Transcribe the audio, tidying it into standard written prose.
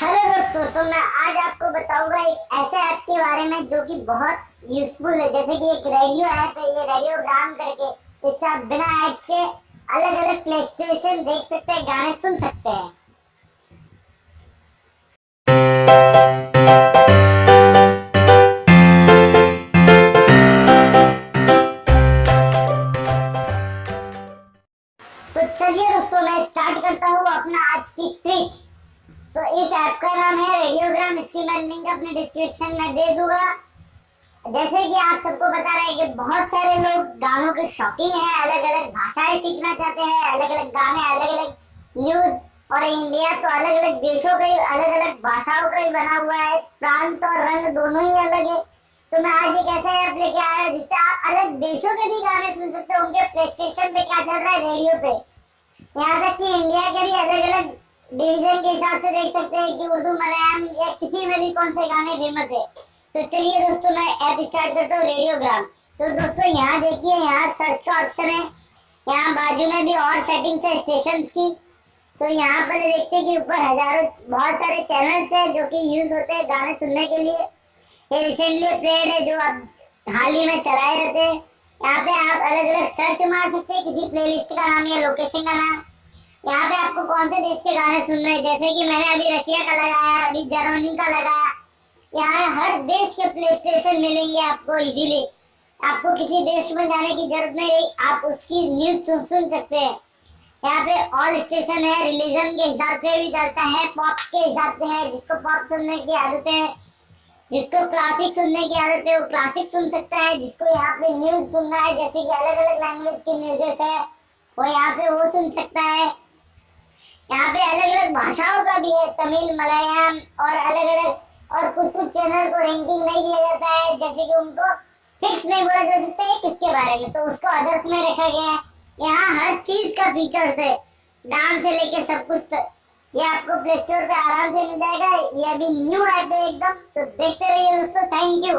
Hello दोस्तों, तो मैं आज आपको बताऊंगा एक ऐसे ऐप के बारे में जो कि बहुत यूजफुल है। जैसे कि एक रेडियो ऐप है, ये रेडियोग्राम करके। इससे आप बिना ऐड के अलग अलग प्ले स्टेशन देख सकते हैं, गाने सुन सकते हैं। तो चलिए दोस्तों, मैं स्टार्ट करता हूँ अपना आज की ट्रिक। तो इस ऐप का नाम है रेडियोग्राम। इसकी मैं लिंक अपने डिस्क्रिप्शन में दे दूंगा। जैसे कि आप सबको बता रहे हैं कि बहुत सारे लोग गानों के शौकीन हैं, अलग अलग भाषाएं सीखना चाहते हैं, अलग अलग गाने, अलग अलग न्यूज। और इंडिया तो अलग अलग देशों का ही, अलग अलग भाषाओं का ही बना हुआ है। प्रांत और रंग दोनों ही अलग है। तो मैं आज एक ऐसा ऐप लेके आया हूं जिससे आप अलग देशों के भी गाने सुन सकते हो। उनके प्ले स्टेशन पे क्या चल रहा है, रेडियो पे। यहाँ तक कि इंडिया के भी अलग अलग डिवीजन के हिसाब से देख सकते हैं कि उर्दू, मलयालम या किसी में भी कौन से गाने फेमस है। तो चलिए दोस्तों, मैं ऐप स्टार्ट करता हूँ, रेडियोग्राम। तो दोस्तों यहाँ देखिए, यहाँ सर्च का ऑप्शन है। यहाँ बाजू में भी और सेटिंग्स है स्टेशन की। तो यहाँ पर देखते हैं कि ऊपर हजारों बहुत सारे चैनल्स है जो कि यूज होते हैं गाने सुनने के लिए। ये रिसेंटली प्लेड है जो आप हाल ही में चलाए रहते हैं। यहाँ पे आप अलग अलग सर्च मार सकते हैं किसी प्लेलिस्ट का नाम या लोकेशन का नाम। यहाँ पे आपको कौन से देश के गाने सुन रहे हैं, जैसे कि मैंने अभी रशिया का लगाया, अभी जर्मनी का लगाया। यहाँ हर देश के प्ले स्टेशन मिलेंगे आपको इजीली। आपको किसी देश में जाने की जरूरत नहीं, आप उसकी न्यूज सुन सकते हैं। यहाँ पे ऑल स्टेशन है, रिलीजन के हिसाब से भी चलता है, पॉप के हिसाब से है। जिसको पॉप सुनने की आदत है, जिसको क्लासिक सुनने की आदत है, वो क्लासिक सुन सकता है। जिसको यहाँ पे न्यूज सुनना है, जैसे कि अलग अलग लैंग्वेज की न्यूज़ेस है, वो यहाँ पे वो सुन सकता है। यहाँ पे अलग अलग भाषाओं का भी है, तमिल, मलयालम और अलग अलग। और कुछ कुछ चैनल को रैंकिंग नहीं दिया जाता है, जैसे कि उनको फिक्स नहीं बोला जा सकता है किसके बारे में, तो उसको अदर्स में रखा गया है। यहाँ हर चीज का फीचर्स है, डांस से लेके सब कुछ। ये आपको प्ले स्टोर पे आराम से मिल जाएगा। ये अभी न्यू ऐप है एकदम, तो देखते रहिए दोस्तों। Thank you.